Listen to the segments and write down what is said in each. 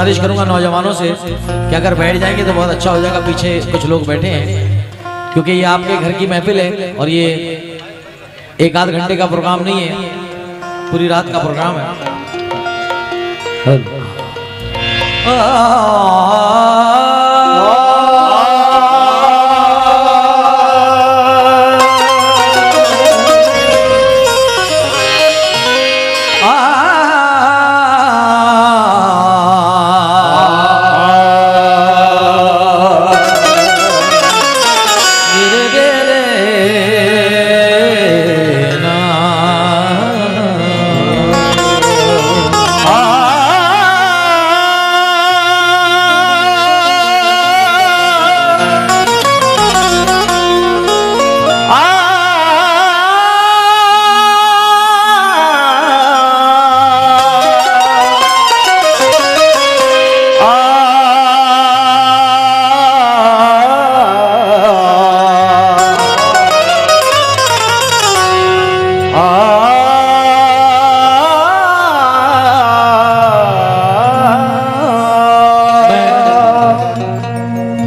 गुजारिश करूंगा नौजवानों से कि अगर बैठ जाएंगे तो बहुत अच्छा हो जाएगा। पीछे कुछ लोग बैठे हैं, क्योंकि ये आपके घर की महफिल है और ये एक आध घंटे का प्रोग्राम नहीं है, पूरी रात का प्रोग्राम है।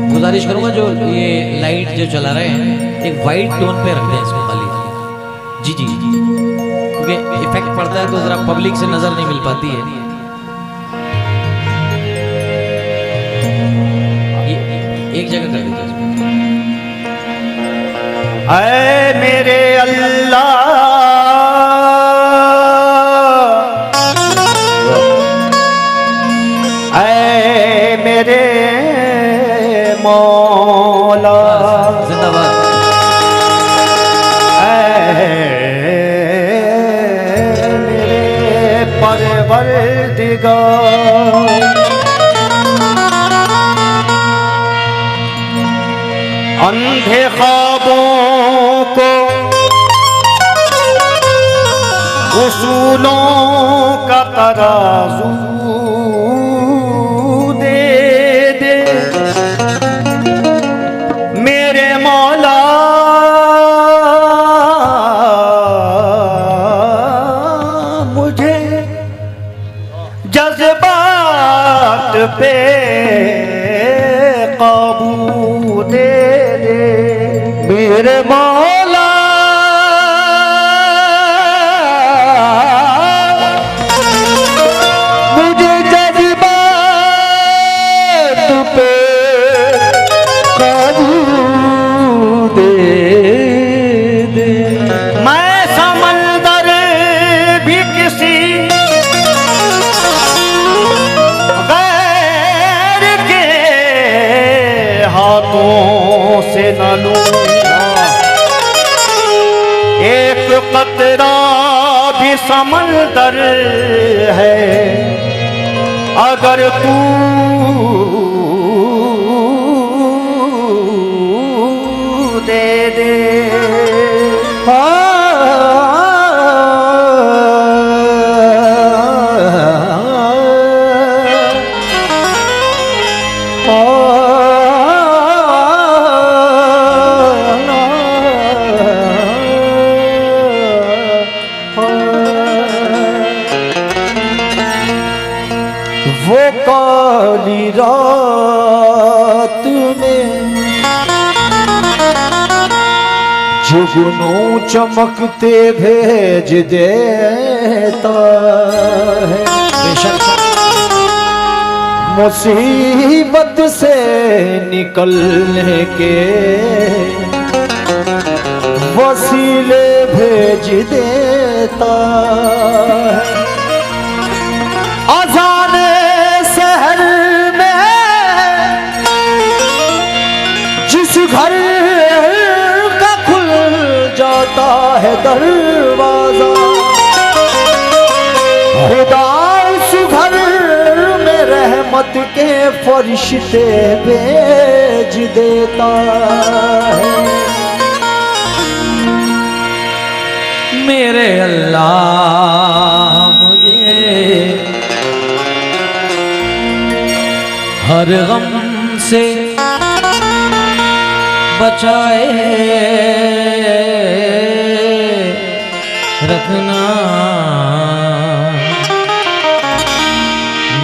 गुजारिश करूंगा जो ये लाइट जो चला रहे हैं एक वाइट टोन पे रख दें इसको खाली। जी जी जी, क्योंकि इफेक्ट पड़ता है तो जरा पब्लिक से नजर नहीं मिल पाती है। ये एक जगह कर दीजिए। ऐ मेरे अल्लाह, ऐ मेरे मौला, जिंदाबाद। मेरे परवरदिगार, अंधे ख्वाबों को उसूलों का तराजू पे काबू दे दे मेरे मौला। मुझे जज्बात पे काबू दे दे। मैं समंदर भी किसी हाथों से न लूं, एक कतरा भी समंदर है अगर तू दे दे। वो काली रात में जुगनू चमकते भेज देता है, मुसीबत से निकलने के वसीले भेज देता है। घर का खुल जाता है दरवाजा, खुदा उस घर में रहमत के फरिश्ते भेज देता है। मेरे अल्लाह मुझे हर गम से बचाए रखना,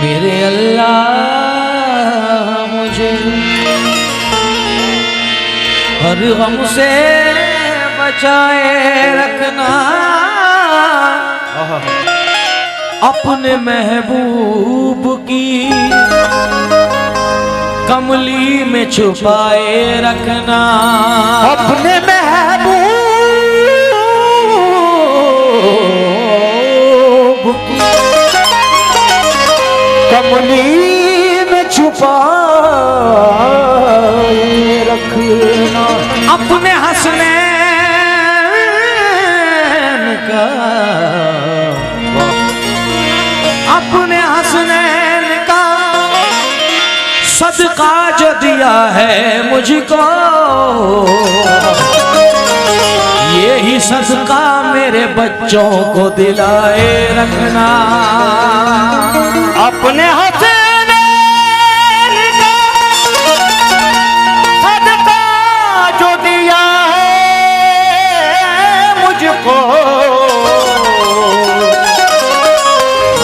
मेरे अल्लाह हर गम से बचाए रखना अपने महबूब की कमली में छुपाए रखना अपने महबूब की कमली में छुपाए रखना अपने हसनैन का अपने हसनैन का सदका जो दिया है मुझको यही सदका मेरे बच्चों को दिलाए रखना अपने हसनैन का सदका जो दिया है मुझको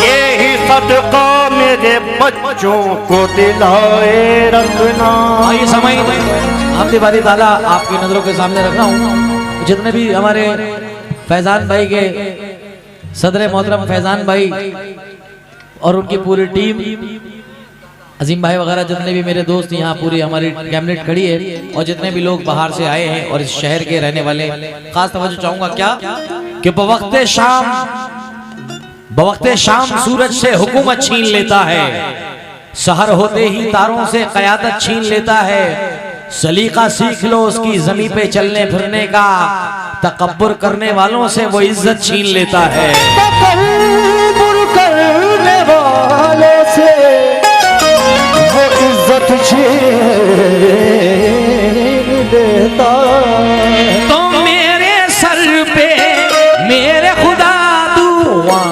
यही सदका मेरे बच्चों को दिलाए रखना। आइए समय आपकी बारी ताला आपकी नजरों के सामने रख रहा हूँ। जितने भी हमारे फैजान भाई के सदर मोहतरम फैजान भाई और उनकी पूरी टीम अजीम भाई वगैरह जितने भी मेरे दोस्त यहाँ पूरी हमारी कैबिनेट खड़ी है और जितने भी लोग बाहर से आए हैं और इस शहर के रहने वाले खास तवज्जो चाहूंगा क्या कि बवक्ते शाम सूरज से हुकूमत छीन लेता है सहर होते ही तारों से क़यादत छीन लेता है सलीका सीख लो उसकी ज़मीन पे चलने फिरने का तकब्बुर करने वालों से वो इज्जत छीन लेता है तकब्बुर करने वाले से वो इज्जत छीन लेता तो मेरे सर पे मेरे खुदा दुआ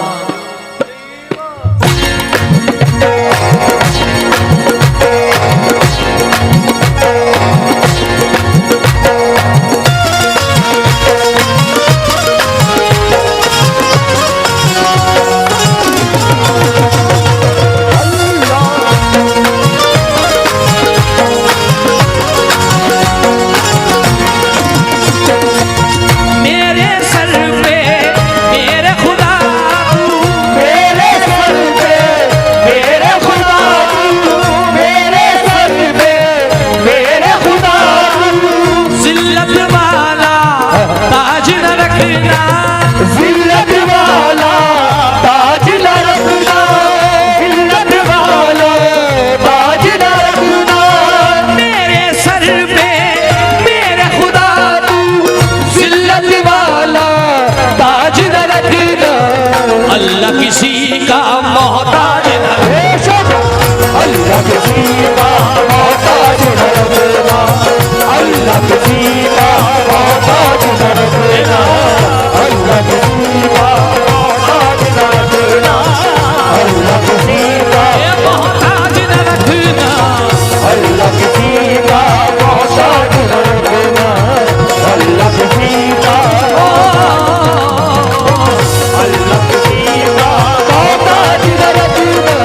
किसी का मोहताज न अल्लाह किसी का मोहताज न रखना अल्लाह किसी का मोहताज न रखना अल्लाह किसी का मोहताज न रखना अल्लाह किसी का मोहताज न रखना अल्लाह किसी का मोहताज न रखना अल्लाह किसी का अल्लाह किसी का मोहताज न रखना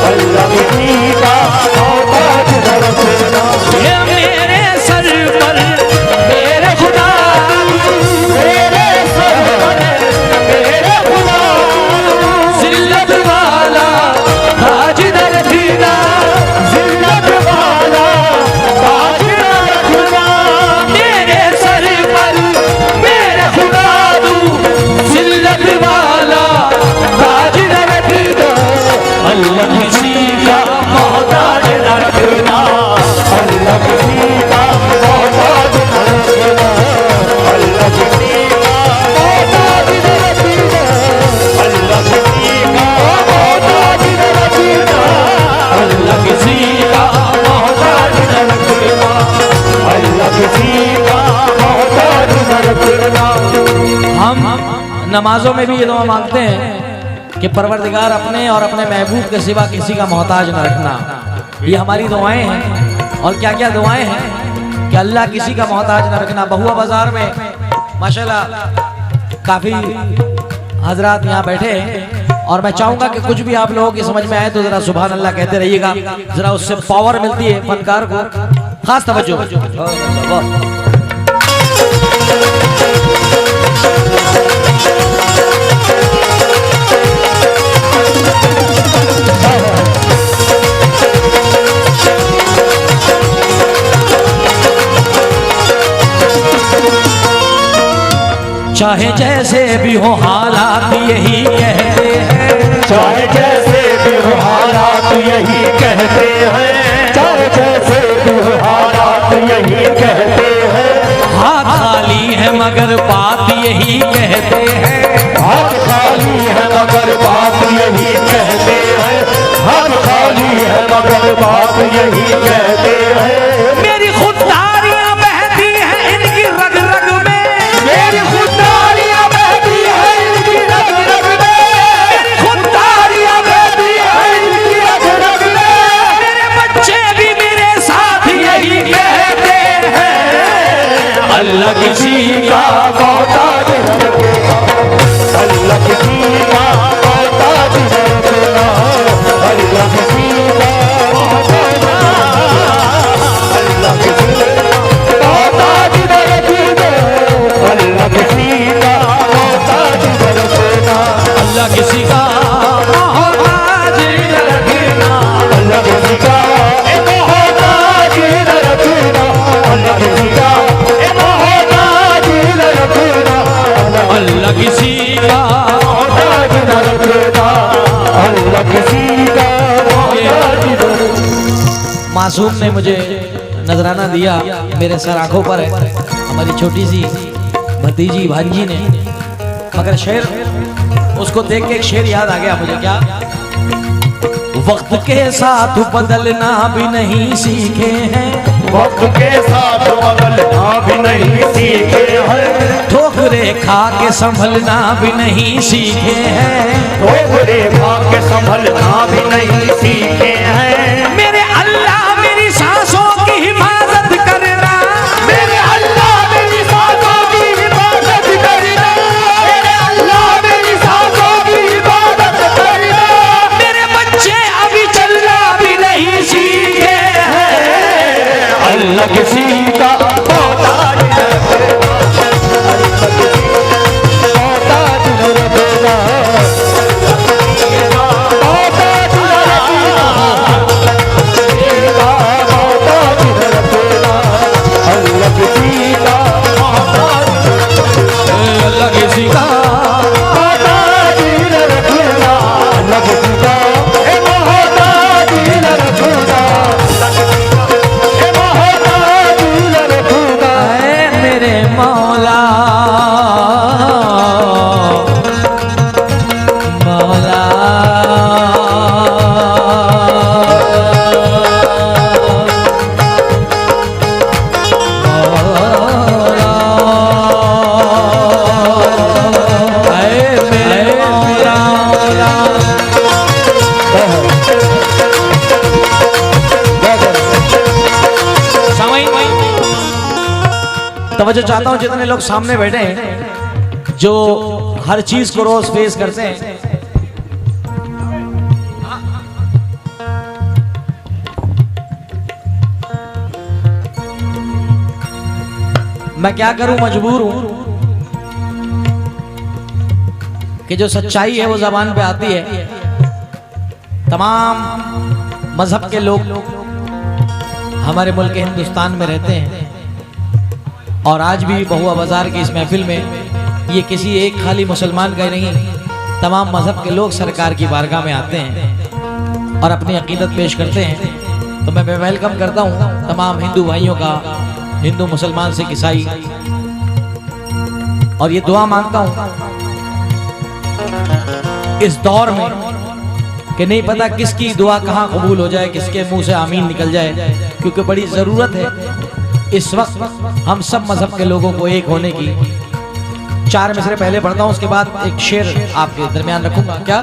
अल्लाह किसी का मोहताज न रखना ये मेरे सर पर मेरे खुदा मेरे सर पर मेरे खुदा जिल्लत वाला ताज न रखना जिल्लत वाला ताज न रखना मेरे सर पर मेरे खुदा जिल्लत वाला ताज न रखना अल्लाह किसी का मोहताज न रखना अल्लाह किसी का मोहताज न रखना अल्लाह किसी का मोहताज न रखना अल्लाह किसी का मोहताज न रखना अल्लाह किसी का मोहताज न रखना अल्लाह किसी का मोहताज न रखना। हम नमाजों में भी ये दुआ मांगते हैं कि परवरदिगार अपने और अपने महबूब के सिवा किसी का मोहताज न रखना। ये हमारी दुआएं हैं और क्या क्या दुआएं हैं कि अल्लाह किसी का मोहताज न रखना। बहुआ बाजार में माशाल्लाह काफ़ी हजरात यहाँ बैठे हैं और मैं चाहूँगा कि कुछ भी आप लोगों की समझ में आए तो ज़रा सुभान अल्लाह कहते रहिएगा, ज़रा उससे पावर मिलती है फनकार को। खास तवज्जो। चाहे जैसे भी हो हालात यही कहते हैं, चाहे जैसे भी हो हालात यही कहते हैं, चाहे जैसे भी हो हालात यही कहते हैं, हाथ खाली है मगर बात यही कहते हैं, हाथ खाली है मगर बात यही कहते हैं, हाथ खाली है मगर बात यही कहते हैं। मेरी खुददारियां बहती हैं इनकी रग रग में, मेरी खुददारियां बहती है इनकी रग रग में, मेरी खुददारियां बहती है इनकी रग रग में, मेरे बच्चे भी मेरे साथ यही कहते हैं, अल्लाह किसी का मोहताज न रखेगा, अल्लाह किसी का मोहताज न रखेगा, अल्लाह किसी का मोहताज न रखेगा, अल्लाह किसी का मोहताज न रखेगा, अल्लाह किसी का मोहताज न रखेगा, अल्लाह किसी का मोहताज न रखना, अल्लाह किसी का मोहताज न रखेगा, अल्लाह किसी का मोहताज न रखेगा, अल्लाह किसी का मोहताज न रखेगा, अल्लाह किसी का मोहताज न रखेगा। मासूम ने मुझे नजराना दिया, मेरे सर आंखों पर है, हमारी छोटी सी भतीजी भांजी ने, मगर शेर उसको देख के एक शेर याद आ गया मुझे। क्या? वक्त के साथ बदलना भी नहीं सीखे हैं, वक्त के साथ बदलना भी नहीं सीखे हैं, ठोकरे खा के संभलना भी नहीं सीखे हैं, ठोकरे खा के संभलना भी नहीं सीखे हैं, मेरे अल्लाह मेरी सांसों की हिफाजत करना, मेरे अल्लाह मेरी सांसों की हिफाजत करना, मेरे अल्लाह मेरी सांसों की हिफाजत करना, मेरे बच्चे अभी चलना भी नहीं सीखे हैं, अल्लाह किसी का मोहताज न रखेगा, अल्लाह किसी का मोहताज न रखेगा, मोहताज न रखेगा, मोहताज न रखेगा, अल्लाह किसी का मोहताज न रखेगा, अल्लाह किसी का मोहताज न रखेगा, अल्लाह किसी का मोहताज न रखेगा, मोहताज न रखेगा। है मेरे मौला मौला है मेरे मौला तवज्जो चाहता हूं जितने लोग सामने बैठे हैं जो हर चीज को रोज फेस करते हैं, मैं क्या करूं, मजबूर हूं कि जो सच्चाई है वो जबान पे आती है। तमाम मजहब के लोग हमारे मुल्क हिंदुस्तान में रहते हैं और आज भी बहुआ बाजार की इस महफिल में ये किसी एक खाली मुसलमान का ही नहीं, तमाम मजहब के लोग सरकार की बारगाह में आते हैं और अपनी अकीदत पेश करते हैं। तो मैं वेलकम करता हूँ तमाम हिंदू भाइयों का, हिंदू मुसलमान सिख ईसाई, और ये दुआ मांगता हूँ इस दौर में कि नहीं पता किसकी दुआ कहाँ कबूल हो जाए, किसके मुंह से आमीन निकल जाए, क्योंकि बड़ी ज़रूरत है इस वक्त हम सब मजहब के लोगों को एक होने की। 4 मिसरे पहले पढ़ता हूँ, उसके बाद एक शेर आपके दरमियान रखूंगा। क्या?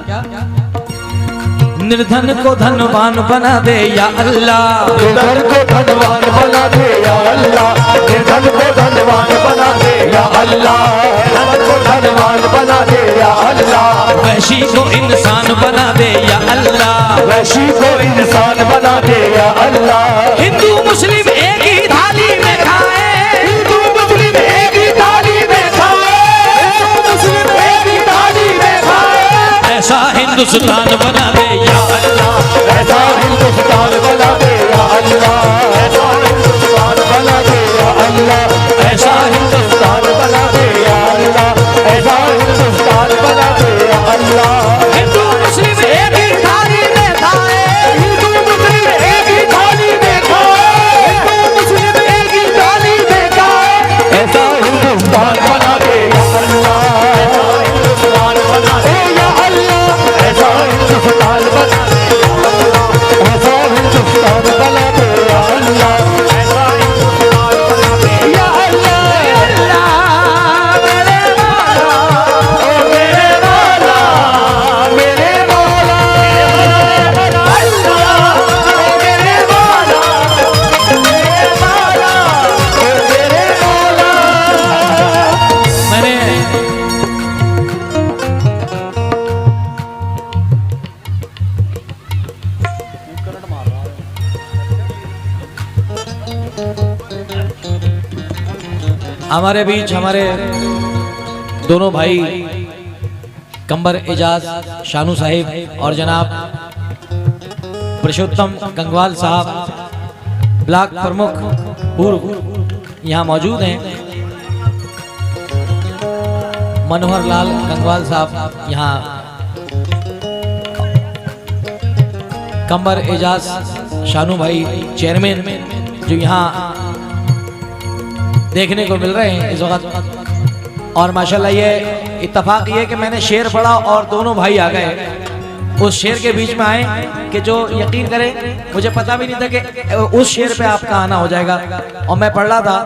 निर्धन को धनवान बना दे या अल्लाह, निर्धन को धनवान बना दे या अल्लाह, निर्धन को धनवान बना दे या अल्लाह, निर्धन को धनवान बना दे या अल्लाह, वैशी को इंसान बना दे या अल्लाह, वैशी को इंसान बना दे या अल्लाह, हिंदू मुस्लिम एक ही थाली में खाए, हिंदू मुस्लिम एक ही थाली हिंदुस्तान बना दे या अल्लाह, ऐसा हिंदुस्तान बना दे या अल्लाह, ऐसा हिंदुस्तान बना दे या अल्लाह, ऐसा हिंदुस्तान बना दे या अल्लाह, ऐसा हिंदुस्तान बना दे या अल्लाह। हिंदू मुस्लिम एक ही थाली में खाए, हिंदू मुस्लिम एक ही थाली में खाए, हिंदू मुस्लिम एक ही थाली में खाए, ऐसा हिंदुस्तान बना दे या अल्लाह, ऐसा हिंदुस्तान बना दे या अल्लाह, ऐसा हिंदुस्तान बना दे या अल्लाह, ऐसा हिंदुस्तान बना दे या अल्लाह, ऐसा हिंदुस्तान बना दे या अल्लाह। मेरे मौला, मेरे मौला, अल्लाह, मेरे मौला, मेरे मौला, मेरे मौला। मैंने हमारे बीच हमारे दोनों भाई कंबर एजाज शानू साहिब और जनाब पुरुषोत्तम गंगवाल साहब ब्लॉक प्रमुख पूर्व यहाँ मौजूद हैं। मनोहर लाल गंगवाल साहब यहाँ कंबर एजाज शानू भाई चेयरमैन जो यहाँ देखने को मिल रहे हैं इस वक्त। और माशाल्लाह ये इत्तेफाक ये कि मैंने शेर पढ़ा और दोनों भाई आ गए उस शेर के बीच में आए कि जो यकीन करें मुझे पता भी नहीं था कि उस शेर पे आपका आना हो जाएगा। और मैं पढ़ रहा था,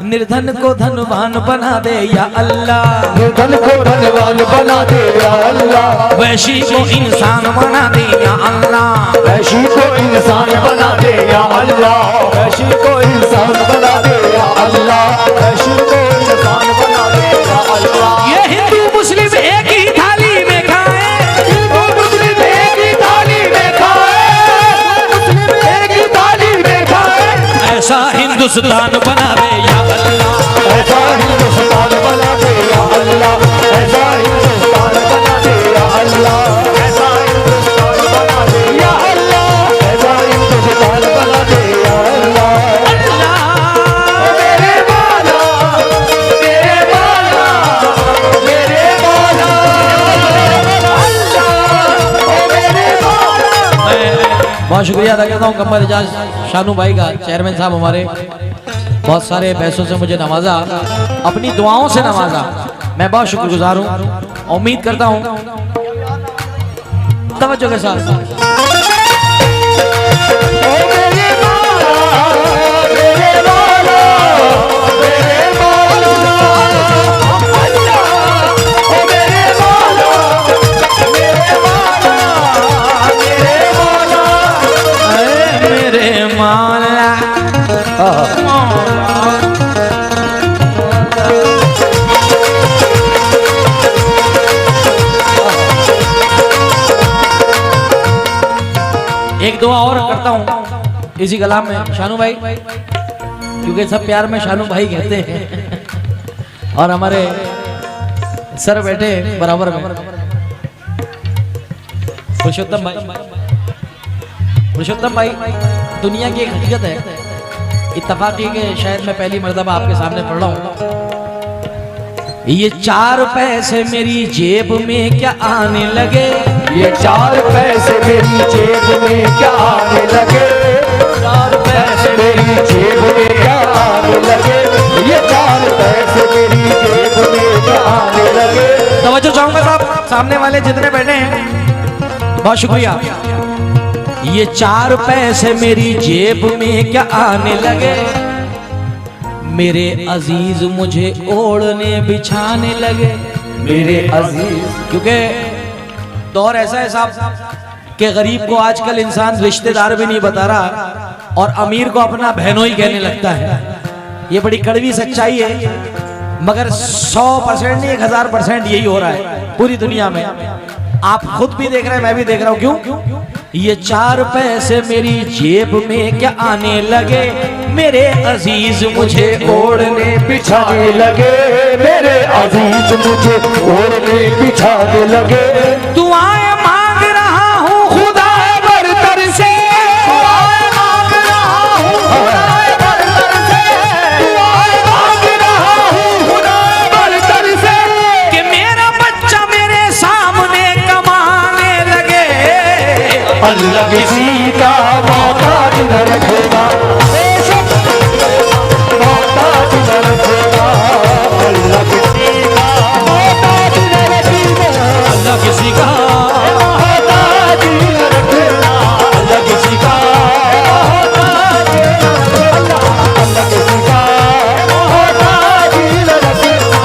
निर्धन को धनवान बना दे या अल्लाह, निर्धन को धनवान बना दे या अल्लाह, वैशी को इंसान बना दे या अल्लाह, वैशी को इंसान बना दे या अल्लाह, वैशी को इंसान बना दे या अल्लाह, वैशी को इंसान बना दे या अल्लाह। ये हिंदू मुस्लिम एक ही थाली में खाए, हिंदू मुस्लिम एक ही थाली में खाए, मुस्लिम एक ही थाली में खाए, ऐसा हिंदुस्तान बना दे या अल्लाह, ऐसा हिंदुस्तान बना दे या अल्लाह, ऐसा हिंदुस्तान बना दे या अल्लाह, ऐसा हिंदुस्तान बना दे या अल्लाह, ऐसा हिंदुस्तान बना दे या अल्लाह। मेरे मौला, मेरे मौला, मेरे मौला, अल्लाह, ओ मेरे मौला। मैं बहुत शुक्रिया अदा करता हूँ कंबर एजाज शानू भाई का, चेयरमैन साहब हमारे बहुत सारे पैसों से मुझे नवाजा, अपनी दुआओं से नवाजा। मैं बहुत शुक्रगुजार हूँ। उम्मीद करता हूँ तवज्जो के साथ ओ मेरे मौला, मेरे मौला, मेरे मौला, अल्लाह, ओ मेरे मौला, मेरे मौला, मेरे मौला, मेरे मौला एक दुआ और करता हूँ इसी कलाम में शानू भाई, क्योंकि सब प्यार में शानू भाई कहते हैं और हमारे सर बैठे बराबर में पुरुषोत्तम भाई। पुरुषोत्तम भाई, दुनिया की एक हकीकत है, इत्तेफाक ये कि शायद मैं पहली मर्तबा आपके सामने पढ़ रहा हूँ। ये 4 पैसे मेरी जेब में क्या आने लगे, ये 4 पैसे मेरी जेब में क्या आने लगे, 4 पैसे मेरी जेब में क्या आने लगे, ये 4 पैसे मेरी जेब में क्या आने लगे। तवज्जो चाहूंगा साहब, सामने वाले जितने बैठे हैं बहुत शुक्रिया। ये 4 पैसे मेरी जेब में क्या आने लगे, मेरे अजीज मुझे ओढ़ने बिछाने लगे, मेरे अजीज। क्योंकि दौर ऐसा है साहब कि गरीब को आजकल इंसान रिश्तेदार भी नहीं बता रहा और अमीर को अपना बहनों ही कहने लगता है। ये बड़ी कड़वी सच्चाई है, मगर 100% नहीं 1000% यही हो रहा है पूरी दुनिया में। आप खुद भी देख रहे हैं, मैं भी देख रहा हूँ। क्यों? ये 4 पैसे मेरी जेब में क्या आने लगे, मेरे अजीज मुझे ओढ़ने बिछाने लगे, मेरे अजीज मुझे ओढ़ने बिछाने लगे, दुआएं मांग अल्लाह किसी का मोहताज न रखेगा, मोहताज न रखेगा, अल्लाह किसी का मोहताज न रखेगा, अल्लाह किसी का मोहताज न रखेगा, अल्लाह किसी का मोहताज न रखेगा, अल्लाह किसी का मोहताज न रखेगा,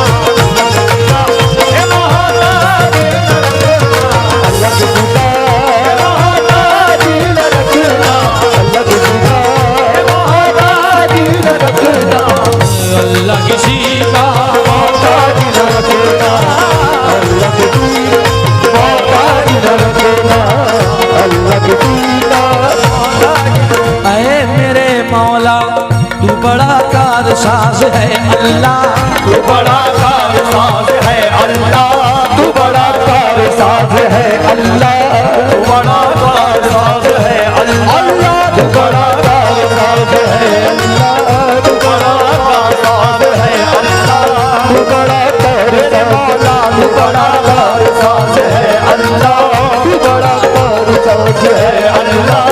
अल्लाह किसी का अल्लाह किसी का मोहताज न रखेगा, अल्लाह किसी मोहताज न रखेगा, अल्लाह किसी का ऐ मेरे मौला तू बड़ा कारसाज है अल्लाह, तू बड़ा कारसाज है अल्लाह, तू बड़ा कारसाज है अल्लाह, तू बड़ा कारसाज है अल्लाह, तू बड़ा कारसाज है अल्लाह, तू बड़ा कारसाज है अल्लाह, तू बड़ा कारसाज, तू बड़ा कारसाज है अल्लाह, तू बड़ा कारसाज है अल्लाह,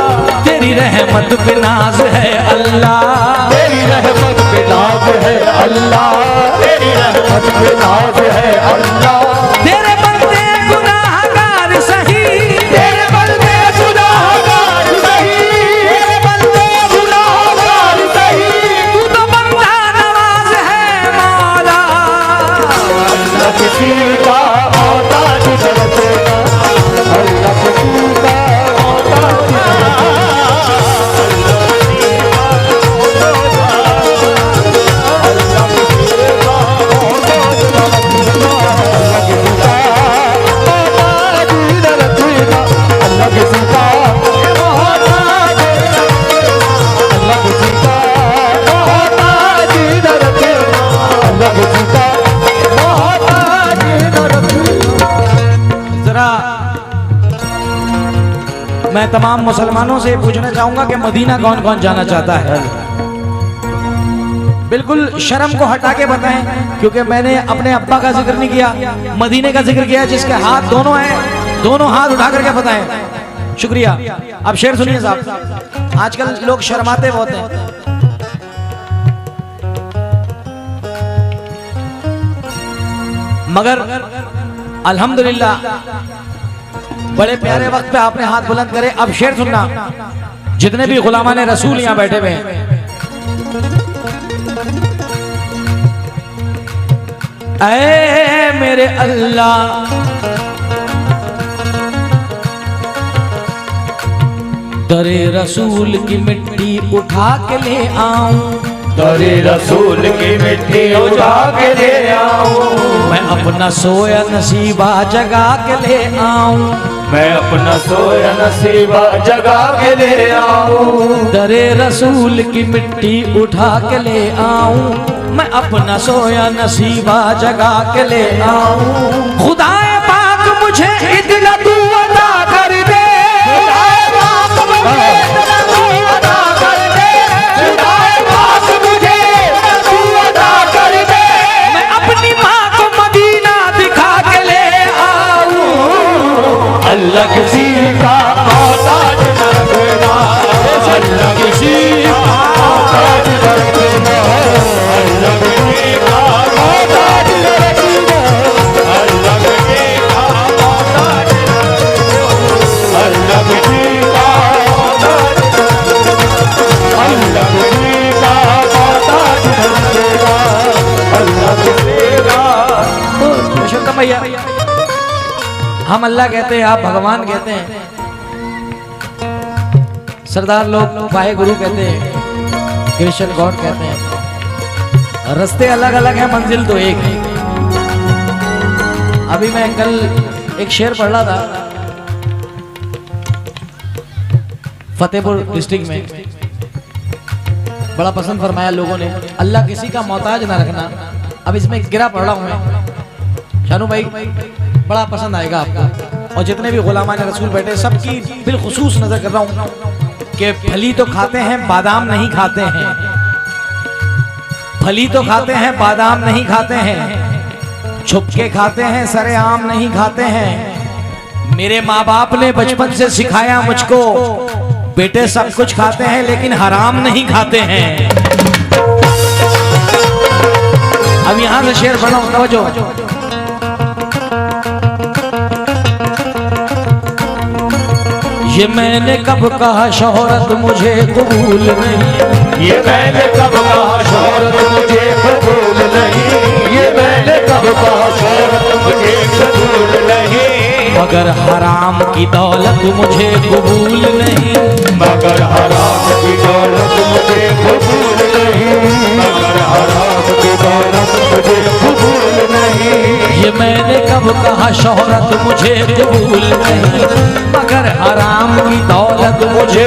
तेरी रहमत पे नाज है अल्लाह, तेरी रहमत पे नाज है अल्लाह, तेरी रहमत पे नाज है अल्लाह, तेरे बंदे गुनाहगार सही, तेरे बंदे गुनाहगार सही, तेरे बंदे गुनाहगार सही, तू तो बंदा नवाज है मौला, अल्लाह किसी का मोहताज न रखेगा, अल्लाह किसी का मोहताज न रखेगा, अल्लाह किसी का मोहताज न रखेगा, अल्लाह किसी का मोहताज न रखेगा, अल्लाह किसी का मोहताज न रखेगा। जरा मैं तमाम मुसलमानों से पूछना चाहूंगा कि मदीना कौन कौन जाना चाहता है? बिल्कुल शर्म को हटा के बताएं, क्योंकि मैंने अपने अब्बा का जिक्र नहीं किया, मदीने का जिक्र किया। जिसके हाथ दोनों हैं, दोनों हाथ उठा करके बताएं। शुक्रिया। अब शेर सुनिए साहब, आजकल लोग शर्माते बहुत हैं। मगर अल्हम्दुलिल्लाह बड़े प्यारे वक्त पे आपने हाथ बुलंद करे। अब शेर सुनना, जितने भी गुलामान रसूल यहाँ बैठे हुए हैं, ऐ मेरे अल्लाह दरे रसूल की मिट्टी उठा के ले आऊं, दरे रसूल की मिट्टी उठा के ले आऊं, मैं अपना सोया नसीबा जगा के ले आऊं, मैं अपना सोया नसीबा जगा के ले आऊं, दरे रसूल की मिट्टी उठा के ले आऊं, मैं अपना सोया नसीबा जगा के ले आऊं। खुदाए पाक मुझे इतना तू अता कर दे, खुदाए पाक मुझे इतना तू अता कर दे, खुदाए पाक मुझे इतना तू अता कर दे, मैं अपनी माँ को मदीना दिखा के ले आऊं। अल्लाह किसी का मोहताज न रखेगा, अल्लाह किसी का मोहताज न रखेगा, अल्लाह किसी का मोहताज न रखेगा, अल्लाह किसी का मोहताज न रखेगा, अल्लाह किसी का मोहताज न रखेगा, अल्लाह किसी का मोहताज न रखेगा, अल्लाह किसी का पुरुषोत्तम भैया, हम अल्लाह कहते हैं, आप भगवान कहते हैं, सरदार लोग वाहे गुरु कहते हैं, क्रिश्चियन गॉड कहते हैं। रास्ते अलग अलग हैं, मंजिल तो एक है। अभी मैं कल एक शेर पढ़ रहा था फतेहपुर डिस्ट्रिक्ट में, बड़ा पसंद फरमाया लोगों ने, अल्लाह किसी का मोहताज ना रखना। अब इसमें गिरा पढ़ रहा हूं मैं, शानू भाई बड़ा पसंद आएगा आपको, और जितने भी गुलामान रसूल बैठे सबकी बिलखुसूस नजर कर रहा हूं कि फली तो खाते हैं बादाम नहीं खाते हैं, फली तो खाते हैं बादाम नहीं खाते हैं, छुप के खाते हैं सरेआम नहीं खाते हैं, मेरे माँ बाप ने बचपन से सिखाया मुझको, बेटे सब कुछ खाते हैं लेकिन हराम नहीं खाते हैं। अब यहां से शेर पढ़ो, समझो। ये मैंने कब कहा शोहरत मुझे कबूल नहीं, ये मैंने कब कहा शोहरत मुझे कबूल नहीं, ये मैंने कब कहा शोहरत मुझे कबूल नहीं, मगर हराम की दौलत मुझे कबूल नहीं, मगर हराम की दौलत मुझे कबूल नहीं, मगर हराम की दौलत मुझे कबूल नहीं। ये मैंने कब कहा शोहरत मुझे कबूल नहीं, मगर हराम की दौलत मुझे